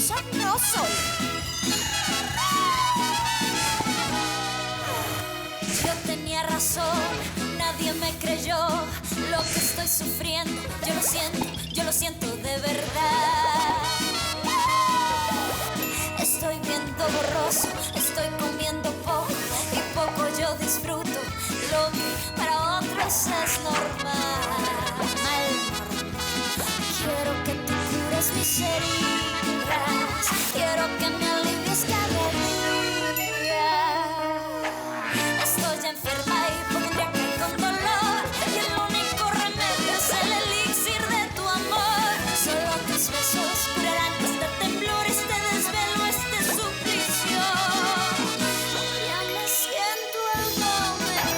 preciosa no soy. Yo tenía razón, nadie me creyó lo que estoy sufriendo. Yo lo siento de verdad. Estoy viendo borroso, estoy comiendo poco y poco yo disfruto. Lo que para otros es normal. Quiero que tú cures mis heridas, quiero que me alivies cada día. Estoy enferma y pondría que con dolor, y el único remedio es el elixir de tu amor. Solo tus besos curarán este temblor, este desvelo, este suplicio. Ya me siento algo mejor.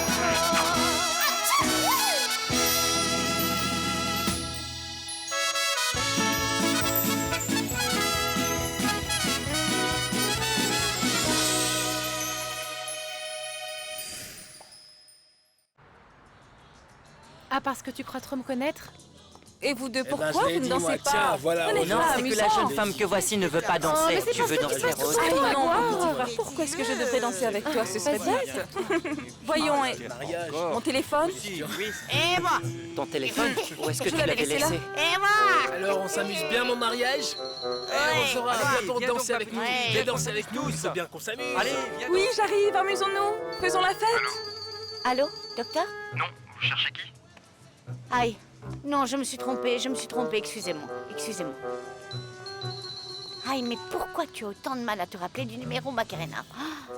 Ah, parce que tu crois trop me connaître? Et vous deux, pourquoi je l'ai vous ne dit, dansez moi, pas? tiens, voilà, Ce n'est Non, pas c'est que la amusant. jeune femme que voici ne veut pas danser. mais c'est Tu parce veux que danser tu Rose? Ah non, non, pourquoi est-ce que je devrais danser avec toi? Ce serait bête. Voyons, Mariage. mon téléphone? Et moi. Ton téléphone? Où est-ce que Je tu l'avais l'avais laissé là. laissé? Et moi. Alors, on s'amuse bien, mon mariage? On saura, viens donc danser avec nous. Ouais. Viens danser avec nous, il faut bien qu'on s'amuse. Allez, viens. Oui, j'arrive, amusons-nous. Faisons la fête. Allô, docteur? Non, vous cherchez qui? Aïe. Non, je me suis trompée, excusez-moi. Aïe, mais pourquoi tu as autant de mal à te rappeler du numéro, Macarena? Ah,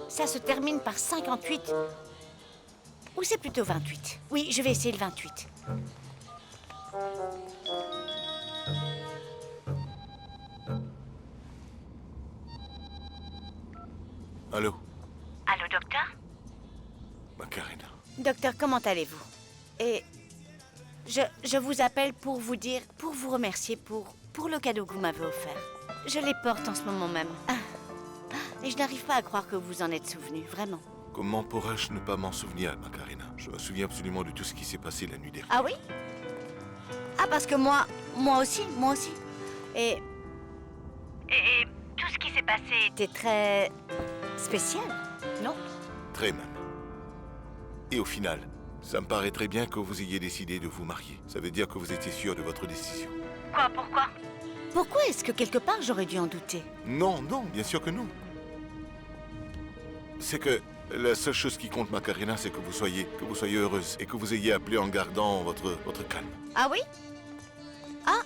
ça se termine par 58. Ou c'est plutôt 28? Oui, je vais essayer le 28. Allô, Allô, docteur? Macarena. Docteur, comment allez-vous? Et je vous appelle pour vous dire, pour vous remercier pour le cadeau que vous m'avez offert. Je les porte en ce moment même. Et je n'arrive pas à croire que vous vous en êtes souvenu, vraiment. Comment pourrais-je ne pas m'en souvenir, Macarena? Je me souviens absolument de tout ce qui s'est passé la nuit dernière. Ah oui? Ah, parce que moi aussi. Et tout ce qui s'est passé était très spécial, non? Très même. Et au final, ça me paraît très bien que vous ayez décidé de vous marier. Ça veut dire que vous étiez sûr de votre décision. Quoi, pourquoi? Pourquoi est-ce que quelque part j'aurais dû en douter? Non, bien sûr que non. C'est que la seule chose qui compte, Macarena, c'est que vous soyez heureuse et que vous ayez appelé en gardant votre calme. Ah oui? Ah?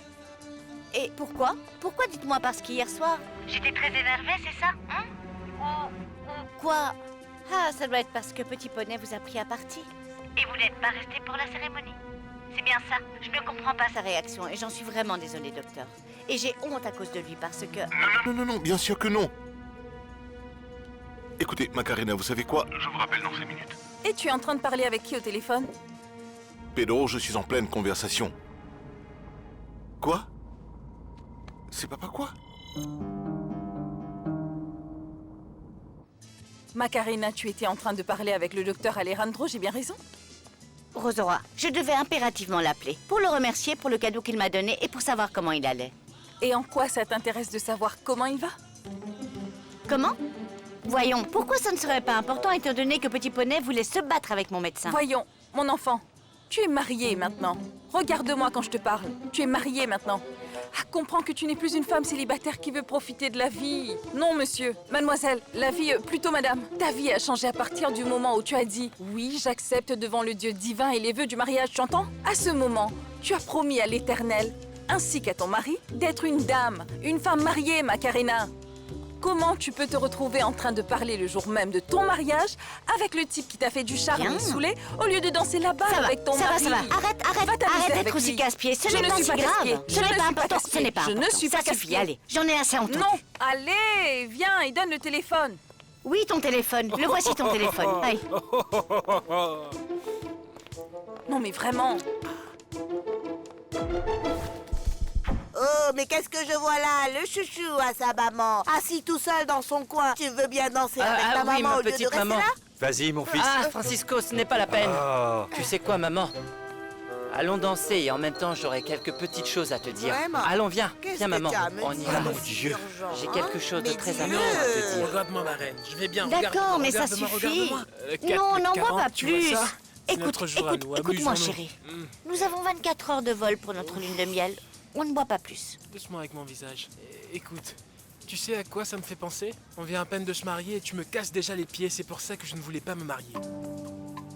Et pourquoi? Pourquoi, dites-moi, parce qu'hier soir... J'étais très énervée, c'est ça? Hein? Ou quoi? Ah, ça doit être parce que Petit Poney vous a pris à partie. Et vous n'êtes pas resté pour la cérémonie? C'est bien ça. Je ne comprends pas sa réaction et j'en suis vraiment désolée, docteur. Et j'ai honte à cause de lui parce que... Non, bien sûr que non. Écoutez, Macarena, vous savez quoi? Je vous rappelle dans 5 minutes. Et tu es en train de parler avec qui au téléphone? Pedro, je suis en pleine conversation. Quoi? C'est papa quoi? Macarena, tu étais en train de parler avec le docteur Alejandro, j'ai bien raison? Rosaura, je devais impérativement l'appeler pour le remercier pour le cadeau qu'il m'a donné et pour savoir comment il allait. Et en quoi ça t'intéresse de savoir comment il va? Comment? Voyons, pourquoi ça ne serait pas important étant donné que Petit Poney voulait se battre avec mon médecin? Voyons, mon enfant, tu es mariée maintenant. Regarde-moi quand je te parle. Tu es mariée maintenant. Ah, comprends que tu n'es plus une femme célibataire qui veut profiter de la vie. Non, monsieur, mademoiselle, la vie, plutôt madame. Ta vie a changé à partir du moment où tu as dit « Oui, j'accepte devant le Dieu divin et les vœux du mariage, tu entends ?» À ce moment, tu as promis à l'Éternel, ainsi qu'à ton mari, d'être une dame, une femme mariée, Macarena. Comment tu peux te retrouver en train de parler le jour même de ton mariage avec le type qui t'a fait du charme et saoulé au lieu de danser là-bas avec ton mari? Ça va. Arrête d'être aussi casse-pied. Ce n'est pas si grave. Ce n'est pas important. Ce n'est pas important. Je ne suis pas Ça suffit, allez. J'en ai assez entendu. Non, allez, viens et donne le téléphone. Oui, ton téléphone. Le voici ton téléphone. Allez. Non, mais vraiment. Oh, mais qu'est-ce que je vois là? Le chouchou à sa maman, assis tout seul dans son coin. Tu veux bien danser avec ta oui, maman ma au lieu de petite rester maman. là? Vas-y, mon fils. Ah, Francisco, ce n'est pas la peine. Oh. Tu sais quoi, maman? Allons danser et en même temps, j'aurai quelques petites choses à te dire. Vraiment? Allons, viens. Qu'est-ce Viens, que maman. tu as à me On y dire va. de Mon si Dieu. urgent, J'ai hein? quelque chose de Mais très dis-le. important à te dire. Regarde-moi, ma reine. Je vais bien. D'accord, mais ça regarde-moi, suffit. regarde-moi. Non, n'en bois pas tu vois plus. ça C'est Écoute, notre jour à écoute, nous, écoute-moi, amusons-nous. chérie. Nous avons 24 heures de vol pour notre lune de miel. On ne boit pas plus. Doucement avec mon visage. Écoute, tu sais à quoi ça me fait penser? On vient à peine de se marier et tu me casses déjà les pieds. C'est pour ça que je ne voulais pas me marier.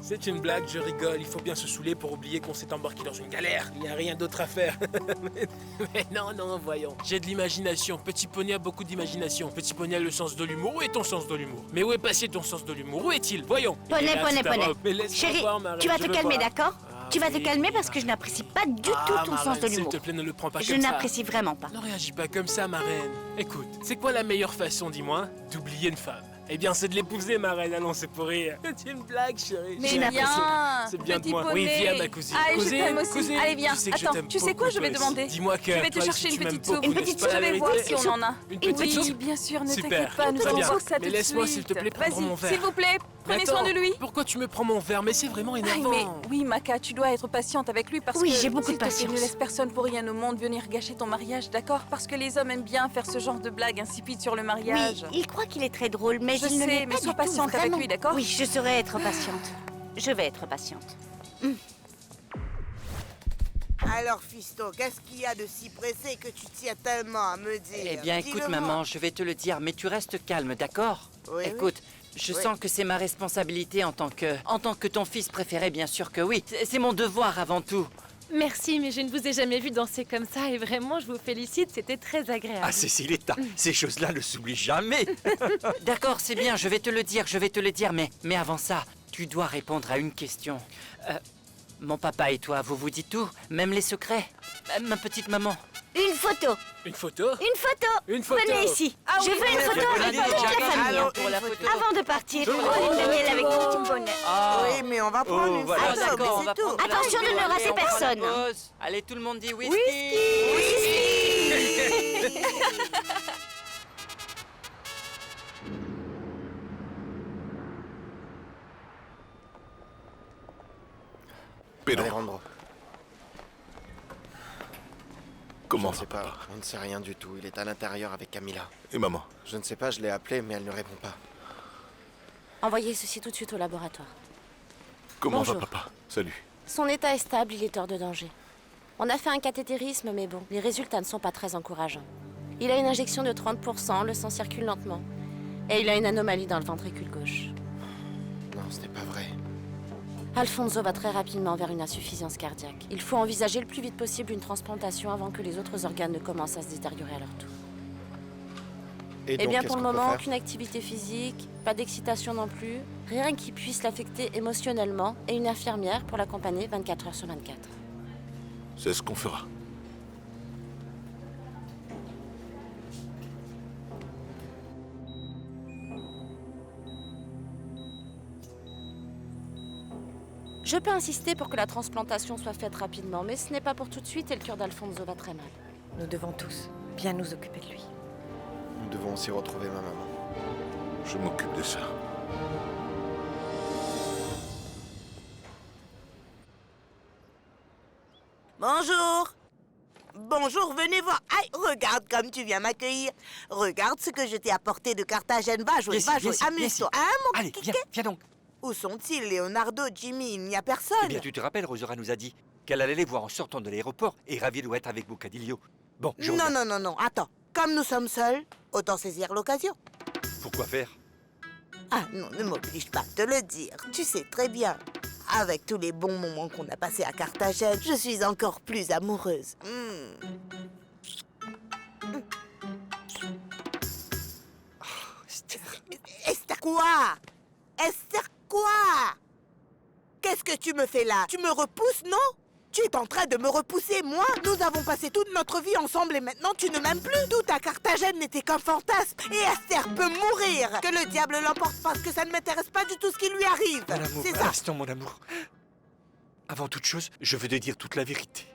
C'est une blague, je rigole. Il faut bien se saouler pour oublier qu'on s'est embarqué dans une galère. Il n'y a rien d'autre à faire. Mais non, voyons. J'ai de l'imagination. Petit Poney a beaucoup d'imagination. Petit Poney a le sens de l'humour. Où est ton sens de l'humour? Mais où est passé ton sens de l'humour? Où est-il? Voyons. Poney, Il est là, poney, sous ta poney. robe. Mais laisse-moi Chérie, voir, ma reine, tu vas je te veux calmer, voir. d'accord? Tu vas te oui, calmer oui, parce que je n'apprécie pas du tout ton ma sens de reine, l'humour. S'il te plaît, ne le prends pas Je comme ça. n'apprécie vraiment pas. Ne réagis pas comme ça, ma reine. Écoute, c'est quoi la meilleure façon, dis-moi, d'oublier une femme? Eh bien, c'est de l'épouser, ma reine. Allons, c'est pour rire. C'est une blague, chérie. Mais Je n'apprécie pas. viens, C'est bien de petit moi. poney. Oui, viens, ma cousine. Ah, et je Cousine, t'aime aussi. cousine, Allez, viens. tu sais que je Attends, t'aime tu sais beaucoup, quoi, je vais toi demander. aussi. Dis-moi que Je vais te toi chercher aussi, une tu m'aimes petite soupe. beaucoup, Une n'est-ce petite pas la soupe, Je vais vérité voir si on en a. Une petite Oui, soupe. bien sûr, ne Super. t'inquiète pas, nous Très allons bien. voir ça tout Mais de laisse-moi, suite. s'il te plaît, prendre mon Vas-y, verre. s'il vous plaît, prenez soin de Attends, lui. Pourquoi tu me prends mon verre? Mais c'est vraiment Ah, énervant. mais oui, Maka, tu dois être patiente avec lui parce Oui, que j'ai beaucoup s'il de te plaît, patience. ne laisse personne pour rien au monde venir gâcher ton mariage, d'accord? Parce que les hommes aiment bien faire ce genre de blagues insipides sur le mariage. Oui, il croit qu'il est très drôle, mais Je il ne sais, l'est mais pas sois du tout, patiente avec vraiment. lui, d'accord? Oui, je saurai être patiente. Je vais être patiente. Alors, fiston, qu'est-ce qu'il y a de si pressé que tu tiens tellement à me dire? Eh bien, écoute, Dis-le-moi. maman, je vais te le dire, mais tu restes calme, d'accord? Oui, Écoute, je Oui. sens que c'est ma responsabilité en tant que ton fils préféré, bien sûr que oui. C'est mon devoir avant tout. Merci, mais je ne vous ai jamais vu danser comme ça et vraiment, je vous félicite, c'était très agréable. Ah, Céciletta, ces choses-là ne s'oublient jamais. D'accord, c'est bien, je vais te le dire, mais avant ça, tu dois répondre à une question. Mon papa et toi, vous vous dites tout, même les secrets? Ma petite maman. Une photo. Une photo? Une photo. Une photo. Venez ici. Je veux une photo avec Allez, toute la j'arrive. famille. Allô, Pour la une photo. Avant de partir, pour une de miel avec tout petit bonnet. Ah. Oui, mais on va prendre une voilà. photo, mais c'est tout. prendre la Attention de photo. ne rater Allez, on prend la personne. pause. Allez, tout le monde dit whisky. Pedro, Alejandro, comment je ne sais va, pas, papa? on ne sait rien du tout. Il est à l'intérieur avec Camilla. Et maman? Je ne sais pas, je l'ai appelée, mais elle ne répond pas. Envoyez ceci tout de suite au laboratoire. Comment Bonjour. va, papa? Salut. Son état est stable, il est hors de danger. On a fait un cathétérisme, mais bon, les résultats ne sont pas très encourageants. Il a une injection de 30%, le sang circule lentement. Et il a une anomalie dans le ventricule gauche. Non, ce n'est pas vrai. Alfonso va très rapidement vers une insuffisance cardiaque. Il faut envisager le plus vite possible une transplantation avant que les autres organes ne commencent à se détériorer à leur tour. Et Eh donc, bien, qu'est-ce pour le qu'on peut moment, faire aucune activité physique, pas d'excitation non plus, rien qui puisse l'affecter émotionnellement, et une infirmière pour l'accompagner 24 heures sur 24. C'est ce qu'on fera. Je peux insister pour que la transplantation soit faite rapidement, mais ce n'est pas pour tout de suite et le cœur d'Alfonso va très mal. Nous devons tous bien nous occuper de lui. Nous devons aussi retrouver ma maman. Je m'occupe de ça. Bonjour. Bonjour, venez voir. Aïe, regarde comme tu viens m'accueillir. Regarde ce que je t'ai apporté de Carthagène. Va jouer, Viens va ici, viens jouer. ici, viens Amuse-toi. ici. Hein, mon Allez, petit viens, kéké? viens donc. Où sont-ils, Leonardo, Jimmy? Il n'y a personne. Eh bien, tu te rappelles, Rosera nous a dit qu'elle allait les voir en sortant de l'aéroport et ravie doit être avec Bocadillo. Bon, je Non, reviens. non, attends. Comme nous sommes seuls, autant saisir l'occasion. Pourquoi faire? Ah non, ne m'oblige pas de te le dire. Tu sais très bien. Avec tous les bons moments qu'on a passés à Carthagène, je suis encore plus amoureuse. Esther. Esther quoi? Esther quoi? Qu'est-ce que tu me fais là? Tu me repousses, non? Tu es en train de me repousser, moi? Nous avons passé toute notre vie ensemble et maintenant tu ne m'aimes plus. Tout à Carthagène n'était qu'un fantasme. Et Esther peut mourir. Que le diable l'emporte parce que ça ne m'intéresse pas du tout ce qui lui arrive. Mon amour, C'est un ça. instant, mon amour. Avant toute chose, je veux te dire toute la vérité.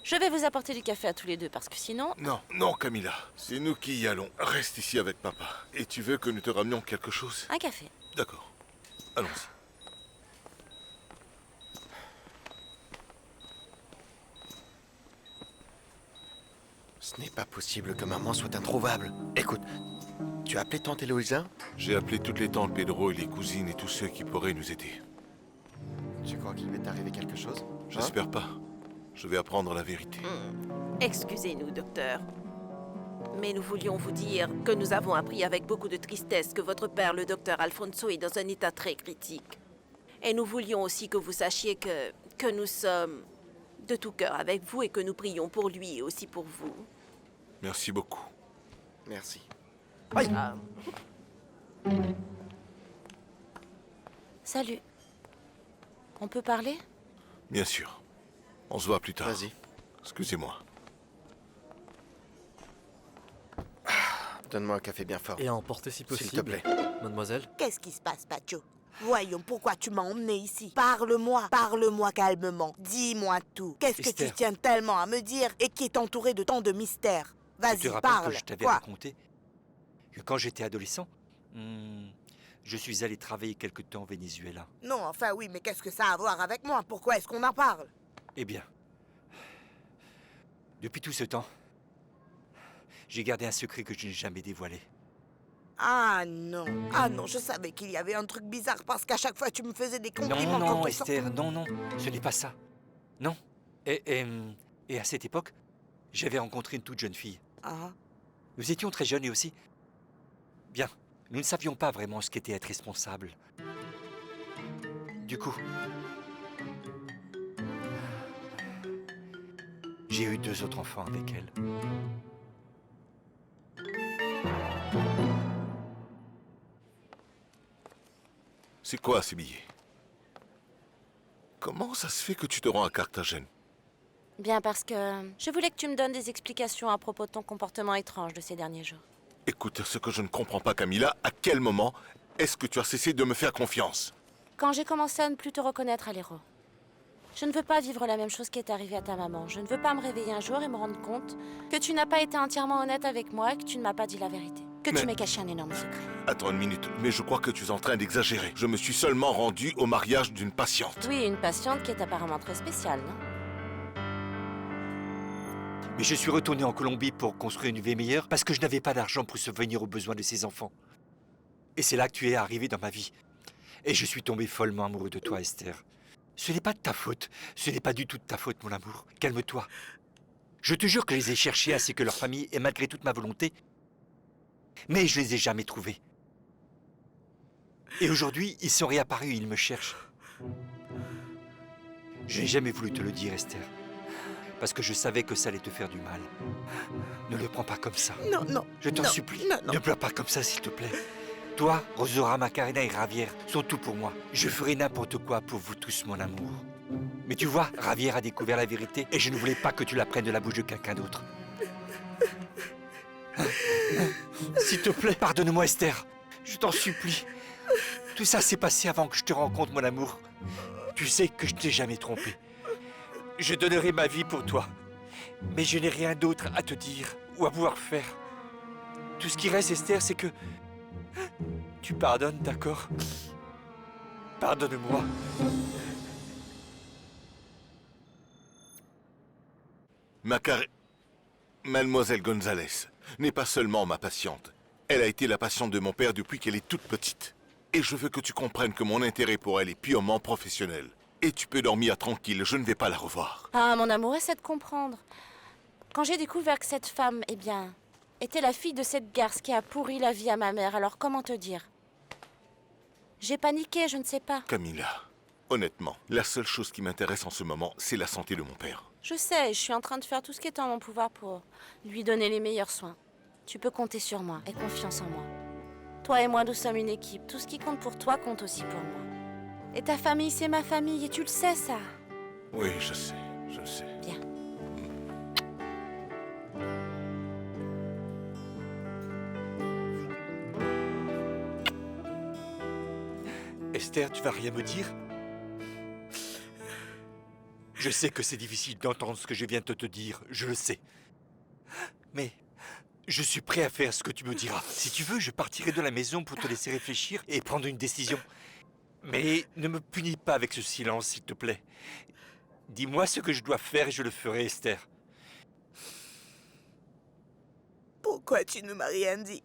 Je vais vous apporter du café à tous les deux parce que sinon... Non, non, Camilla. C'est nous qui y allons. Reste ici avec papa. Et tu veux que nous te ramenions quelque chose? Un café. D'accord. Allons-y. Ce n'est pas possible que maman soit introuvable. Écoute, tu as appelé tante Héloïsa? J'ai appelé toutes les tantes Pedro et les cousines et tous ceux qui pourraient nous aider. Tu crois qu'il va t'arriver quelque chose? J'espère pas. Je vais apprendre la vérité. Excusez-nous, docteur. Mais nous voulions vous dire que nous avons appris avec beaucoup de tristesse que votre père, le docteur Alfonso, est dans un état très critique. Et nous voulions aussi que vous sachiez que nous sommes de tout cœur avec vous et que nous prions pour lui et aussi pour vous. Merci beaucoup. Merci. Salut. On peut parler? Bien sûr. On se voit plus tard. Vas-y. Excusez-moi. Donne-moi un café bien fort. Et à emporter si possible, s'il te plaît. mademoiselle. Qu'est-ce qui se passe, Pacho? Voyons, pourquoi tu m'as emmené ici? Parle-moi calmement. Dis-moi tout. Qu'est-ce que Esther. tu tiens tellement à me dire et qui est entouré de tant de mystères? Tu Vas-y, te rappelles parle. que je t'avais Quoi? raconté que quand j'étais adolescent, je suis allé travailler quelque temps au Venezuela. Non, enfin oui, mais qu'est-ce que ça a à voir avec moi? Pourquoi est-ce qu'on en parle? Eh bien, depuis tout ce temps, j'ai gardé un secret que je n'ai jamais dévoilé. Ah non, je savais qu'il y avait un truc bizarre parce qu'à chaque fois tu me faisais des compliments. Non, quand on Esther, non, ce n'est pas ça. Non. Et à cette époque, j'avais rencontré une toute jeune fille. Ah. Nous étions très jeunes et aussi... Bien, nous ne savions pas vraiment ce qu'était être responsable. Du coup... j'ai eu 2 autres enfants avec elle. C'est quoi ces billets? Comment ça se fait que tu te rends à Carthagène? Bien parce que je voulais que tu me donnes des explications à propos de ton comportement étrange de ces derniers jours. Écoute, ce que je ne comprends pas, Camilla, à quel moment est-ce que tu as cessé de me faire confiance? Quand j'ai commencé à ne plus te reconnaître à l'héros. Je ne veux pas vivre la même chose qui est arrivée à ta maman. Je ne veux pas me réveiller un jour et me rendre compte que tu n'as pas été entièrement honnête avec moi et que tu ne m'as pas dit la vérité. Que tu m'as caché un énorme secret. Attends une minute, mais je crois que tu es en train d'exagérer. Je me suis seulement rendu au mariage d'une patiente. Oui, une patiente qui est apparemment très spéciale, non? Mais je suis retourné en Colombie pour construire une vie meilleure parce que je n'avais pas d'argent pour subvenir aux besoins de ses enfants. Et c'est là que tu es arrivé dans ma vie. Et je suis tombé follement amoureux de toi, Esther. Ce n'est pas de ta faute. Ce n'est pas du tout de ta faute, mon amour. Calme-toi. Je te jure que je les ai cherchés ainsi que leur famille et malgré toute ma volonté. Mais je les ai jamais trouvés. Et aujourd'hui, ils sont réapparus et ils me cherchent. Je n'ai jamais voulu te le dire, Esther. Parce que je savais que ça allait te faire du mal. Ne le prends pas comme ça. Non. Je t'en supplie, ne pleure pas comme ça, s'il te plaît. Toi, Rosora, Macarena et Javier sont tout pour moi. Je ferai n'importe quoi pour vous tous, mon amour. Mais tu vois, Javier a découvert la vérité et je ne voulais pas que tu l'apprennes de la bouche de quelqu'un d'autre. S'il te plaît, pardonne-moi, Esther. Je t'en supplie. Tout ça s'est passé avant que je te rencontre, mon amour. Tu sais que je t'ai jamais trompé. Je donnerai ma vie pour toi. Mais je n'ai rien d'autre à te dire ou à pouvoir faire. Tout ce qui reste, Esther, c'est que... tu pardonnes, d'accord? Pardonne-moi. Mademoiselle Gonzalez n'est pas seulement ma patiente. Elle a été la patiente de mon père depuis qu'elle est toute petite. Et je veux que tu comprennes que mon intérêt pour elle est purement professionnel. Et tu peux dormir tranquille, je ne vais pas la revoir. Ah, mon amour, essaie de comprendre. Quand j'ai découvert que cette femme, eh bien, était la fille de cette garce qui a pourri la vie à ma mère, alors comment te dire? J'ai paniqué, je ne sais pas. Camilla, honnêtement, la seule chose qui m'intéresse en ce moment, c'est la santé de mon père. Je sais, je suis en train de faire tout ce qui est en mon pouvoir pour lui donner les meilleurs soins. Tu peux compter sur moi, aie confiance en moi. Toi et moi, nous sommes une équipe. Tout ce qui compte pour toi compte aussi pour moi. Et ta famille, c'est ma famille, et tu le sais, ça. Oui, je sais, je le sais. Bien. Esther, tu vas rien me dire? Je sais que c'est difficile d'entendre ce que je viens de te dire, je le sais. Mais je suis prêt à faire ce que tu me diras. Si tu veux, je partirai de la maison pour te laisser réfléchir et prendre une décision. Mais ne me punis pas avec ce silence, s'il te plaît. Dis-moi ce que je dois faire et je le ferai, Esther. Pourquoi tu ne m'as rien dit?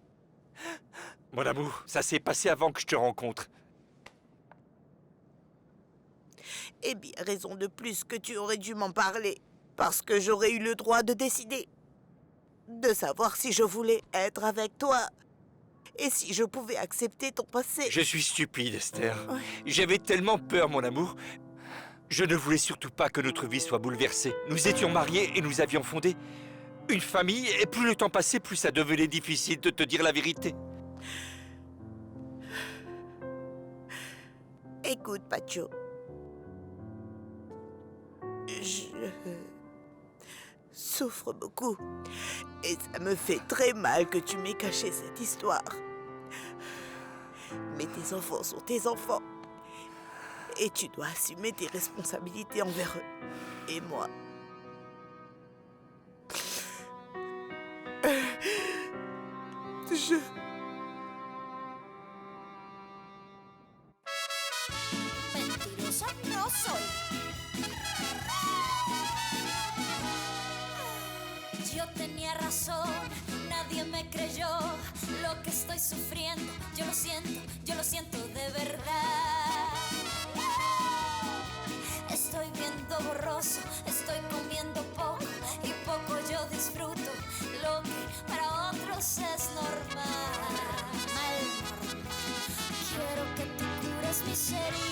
Mon amour, ça s'est passé avant que je te rencontre. Eh bien, raison de plus que tu aurais dû m'en parler. Parce que j'aurais eu le droit de décider. De savoir si je voulais être avec toi. Et si je pouvais accepter ton passé. Je suis stupide, Esther. J'avais tellement peur, mon amour. Je ne voulais surtout pas que notre vie soit bouleversée. Nous étions mariés et nous avions fondé une famille. Et plus le temps passait, plus ça devenait difficile de te dire la vérité. Écoute, Pacho. Je souffre beaucoup. Et ça me fait très mal que tu m'aies caché cette histoire. Mais tes enfants sont tes enfants. Et tu dois assumer tes responsabilités envers eux. Et moi. Mentirosa no soy. Yo tenía razón, nadie me creyó lo que estoy sufriendo. Yo lo siento de verdad. Estoy viendo borroso, estoy comiendo poco y poco yo disfruto lo que para otros es normal. Quiero que tú cures mis heridas.